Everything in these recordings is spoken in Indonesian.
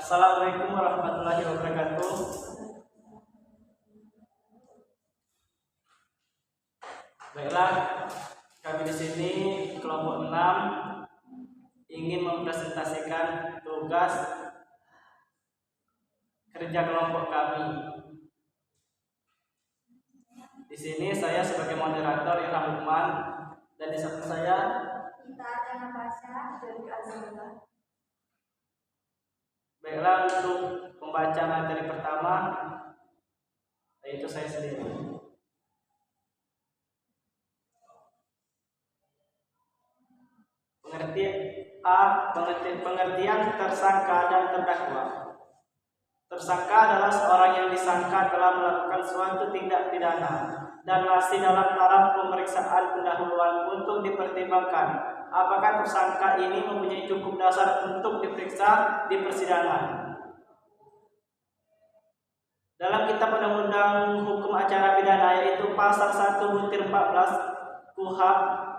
Assalamualaikum warahmatullahi wabarakatuh. Baiklah, kami di sini kelompok 6 ingin mempresentasikan tugas kerja kelompok kami. Di sini saya sebagai moderator Ilham Lukman dan di samping saya kita akan membaca dari Al-Zaitun. Baiklah, untuk membaca materi pertama yaitu saya sendiri. Pengertian tersangka dan terdakwa. Tersangka adalah seorang yang disangka telah melakukan suatu tindak pidana dan masih dalam taraf pemeriksaan pendahuluan untuk dipertimbangkan apakah tersangka ini mempunyai cukup dasar untuk diperiksa di persidangan. Dalam Kitab Undang-Undang Hukum Acara Pidana yaitu Pasal 1/14 KUHP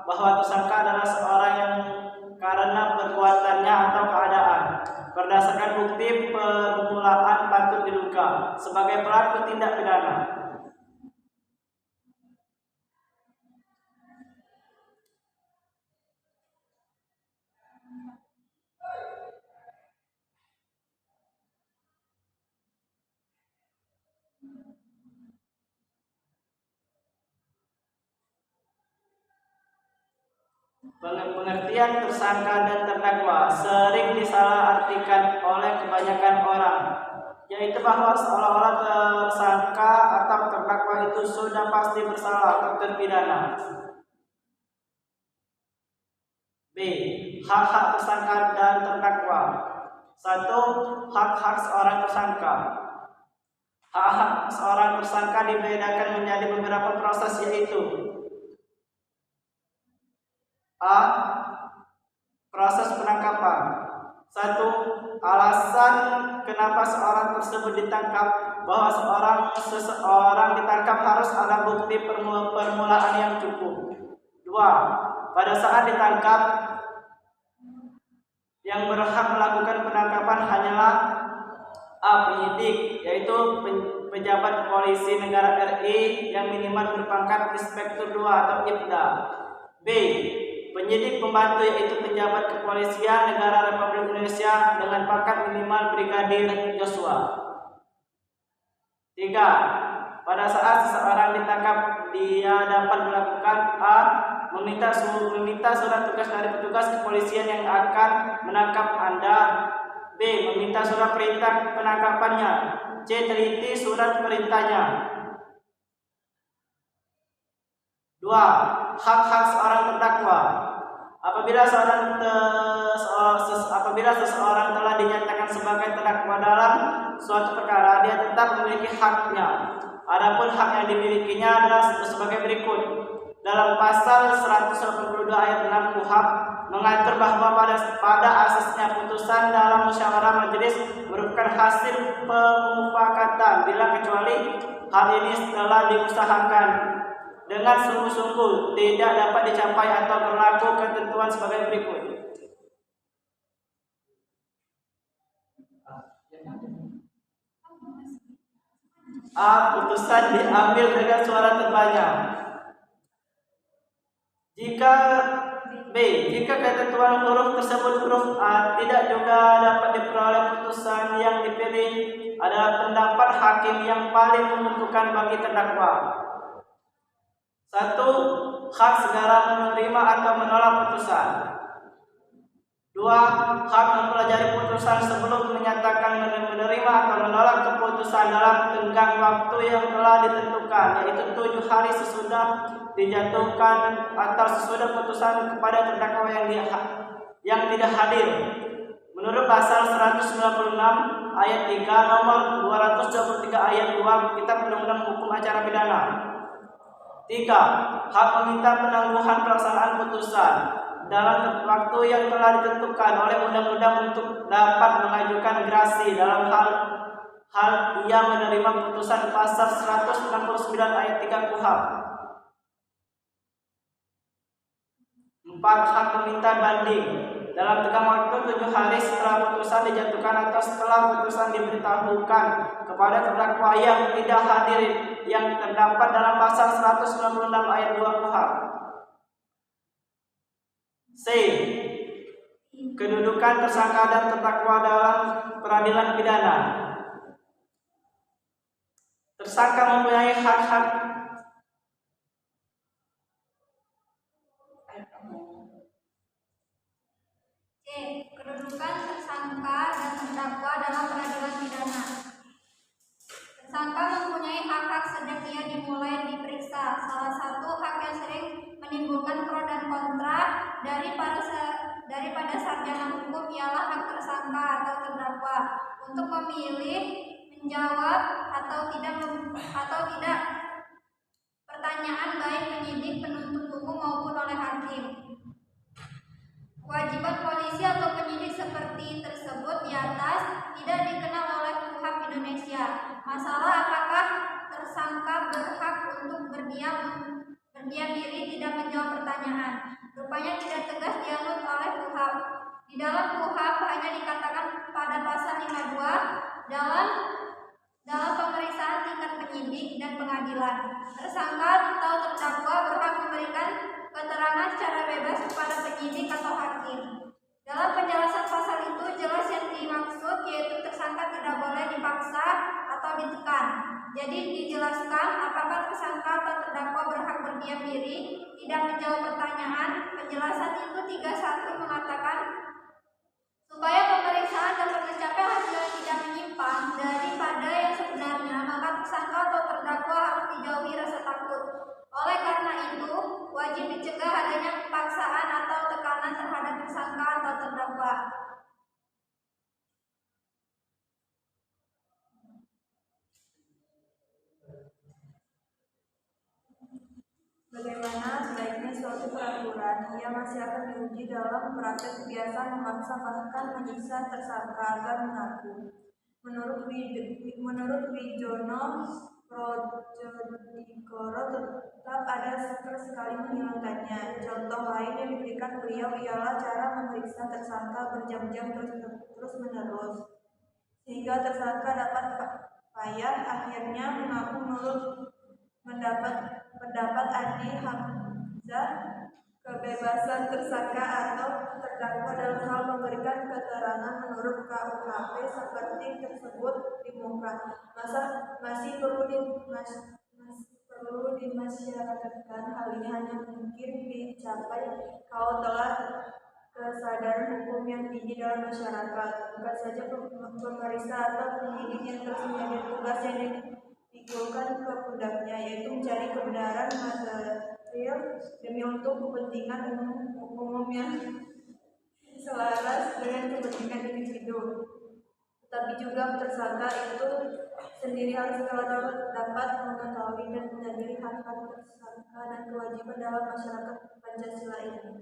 bahwa tersangka adalah seorang yang karena perbuatannya atau keadaan berdasarkan bukti permulaan patut diduga sebagai pelaku tindak pidana. Pengertian tersangka dan terdakwa sering disalahartikan oleh kebanyakan orang, yaitu bahwa seolah-olah tersangka atau terdakwa itu sudah pasti bersalah atau terpidana. B. Hak-hak tersangka dan terdakwa. 1. Hak-hak seorang tersangka. Hak-hak seorang tersangka dibedakan menjadi beberapa proses, yaitu A. Proses penangkapan. 1. Alasan kenapa seorang tersebut ditangkap. Bahwa seseorang ditangkap harus ada bukti permulaan yang cukup. 2. Pada saat ditangkap, yang berhak melakukan penangkapan hanyalah A. Penyidik, yaitu pejabat polisi negara RI yang minimal berpangkat Inspektur 2 atau IPDA. B. Penyidik pembantu, yaitu pejabat kepolisian negara Republik Indonesia dengan pangkat minimal Brigadir Joshua. 3. Pada saat seseorang ditangkap, dia dapat melakukan A. Meminta surat tugas dari petugas kepolisian yang akan menangkap Anda. B. Meminta surat perintah penangkapannya. C. Teliti surat perintahnya. 2. Hak-hak seorang terdakwa. Apabila seseorang telah dinyatakan sebagai terdakwa dalam suatu perkara, dia tetap memiliki haknya. Adapun hak yang dimilikinya adalah sebagai berikut. Dalam pasal 182 ayat 6 KUHP mengatur bahwa pada asasnya putusan dalam musyawarah majelis merupakan hasil pemufakatan bila kecuali hal ini telah diusahakan dengan sungguh-sungguh tidak dapat dicapai atau berlaku ketentuan sebagai berikut. A. Putusan diambil dengan suara terbanyak. Jika ketentuan huruf tersebut huruf A tidak juga dapat diperoleh, putusan yang dipilih adalah pendapat hakim yang paling menguntungkan bagi terdakwa. 1. Hak segera menerima atau menolak putusan. 2. Hak mempelajari putusan sebelum menyatakan menerima atau menolak keputusan dalam tenggang waktu yang telah ditentukan, yaitu 7 hari sesudah dijatuhkan atau sesudah putusan kepada terdakwa yang tidak hadir. Menurut pasal 196 ayat 3 nomor 223 ayat 2 Kitab Undang-Undang Hukum Acara Pidana. 3. Hak meminta penangguhan pelaksanaan putusan dalam waktu yang telah ditentukan oleh undang-undang untuk dapat mengajukan gerasi dalam hal ia menerima putusan pasal 169 ayat 3 KUHP. 4. Hak meminta banding. dalam tenggang waktu 7 hari setelah putusan dijatuhkan atau setelah putusan diberitahukan kepada terdakwa yang tidak hadir yang terdapat dalam pasal 196 ayat 2 KUHP. C. Kedudukan tersangka dan terdakwa dalam peradilan pidana. Tersangka mempunyai hak-hak kedudukan tersangka dan terdakwa dalam peradilan pidana. Tersangka mempunyai hak-hak sejak ia dimulai diperiksa. Salah satu hak yang sering menimbulkan pro dan kontra daripada sarjana hukum ialah hak tersangka atau terdakwa untuk memilih, menjawab atau tidak pertanyaan baik penyidik, penuntut umum maupun oleh hakim. Kewajiban polisi atau penyidik seperti tersebut di atas tidak dikenal oleh KUHP Indonesia. Masalah apakah tersangka berhak untuk berdiam diri tidak menjawab pertanyaan, rupanya tidak tegas dianut oleh KUHP. Di dalam KUHP hanya dikatakan pada pasal 52 dalam pemeriksaan tingkat penyidik dan pengadilan, tersangka atau terdakwa berhak memberikan keterangan secara bebas kepada penyidik atau hakim. Dalam penjelasan pasal itu jelas yang dimaksud, yaitu tersangka tidak boleh dipaksa atau ditekan. Jadi dijelaskan apakah tersangka atau terdakwa berhak berdiam diri, tidak menjawab pertanyaan. Penjelasan itu 31 mengatakan supaya pemeriksaan dapat mencapai hasil yang tidak menyimpang daripada yang sebenarnya, maka tersangka atau terdakwa harus dijauhi rasa takut. Oleh karena itu, wajib dicegah adanya paksaan atau tekanan terhadap tersangka atau terdakwa. Bagaimana sebaiknya suatu peraturan yang masih akan diuji dalam praktek kebiasaan memaksa bahkan menyiksa tersangka agar mengaku. Menurut Wijono Prodikoro tetap ada sekali menghilangkannya. Contoh lain yang diberikan beliau ialah cara memeriksa tersangka berjam-jam terus menerus sehingga tersangka dapat payah akhirnya mengaku menurut pendapat Andi Hamzah. Kebebasan tersangka atau terdakwa dalam hal memberikan keterangan menurut KUHP seperti tersebut di muka masih perlu dimasyarakatkan. Hal ini hanya mungkin dicapai kalau telah kesadaran hukum yang tinggi dalam masyarakat, bukan saja pemeriksa atau penyidik yang terus menjadi tugas yang dipikirkan ke pundaknya, yaitu mencari kebenaran material demi untuk kepentingan umum yang selaras dengan kepentingan individu. Tetapi juga tersangka itu sendiri harus dapat mengetahui dan menyadari hak-hak tersangka dan kewajiban dalam masyarakat Pancasila ini.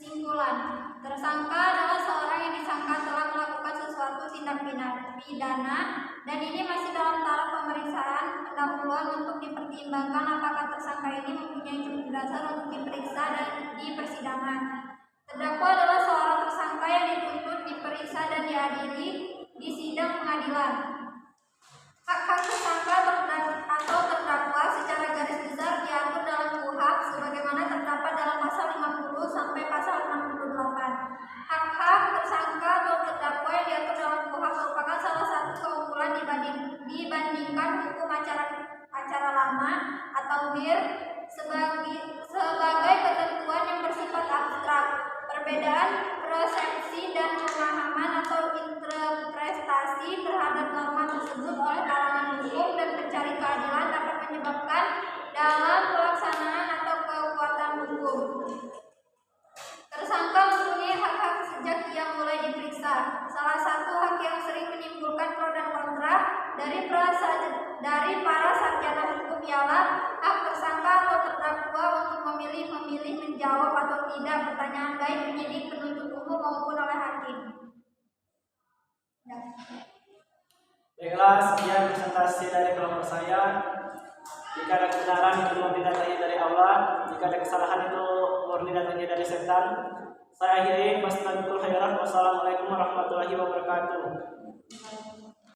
Kesimpulan, tersangka adalah seorang yang disangka telah melakukan sesuatu tindak pidana dan ini masih dalam taraf pemeriksaan. Pendahuluan untuk dipertimbangkan apakah tersangka ini mempunyai cukup dasar untuk diperiksa dan di persidangan. Terdakwa adalah seorang tersangka yang dituntut, diperiksa dan diadili di sidang pengadilan. Hak-hak tersangka atau terdakwa secara garis besar diatur dalam KUHP sebagaimana terdapat dalam pasal 50 sampai pasal 68. Hak-hak tersangka atau terdakwa yang diatur dalam KUHP merupakan salah satu keunggulan dibandingkan hukum acara lama atau WIR sebagai ketentuan yang bersifat abstrak. Perbedaan persepsi dan pemahaman atau interpretasi terhadap norma tersebut oleh kalangan hukum dan pencari keadilan dapat menyebabkan dalam pelaksanaan atau kekuatan hukum. Tersangka mempunyai hak-hak sejak ia mulai diperiksa. Salah satu hak yang sering menimbulkan pro dan kontra dari para sarjana hukum ialah hak tersangka atau tidak, pertanyaan baik penyidik, penuntut umum maupun oleh hakim. Ya. Baiklah, sekian presentasi dari kelompok saya. Jika ada kebenaran itu murni datangnya dari Allah, jika ada kesalahan itu murni datangnya dari setan. Saya akhiri. Wassalamualaikum warahmatullahi wabarakatuh.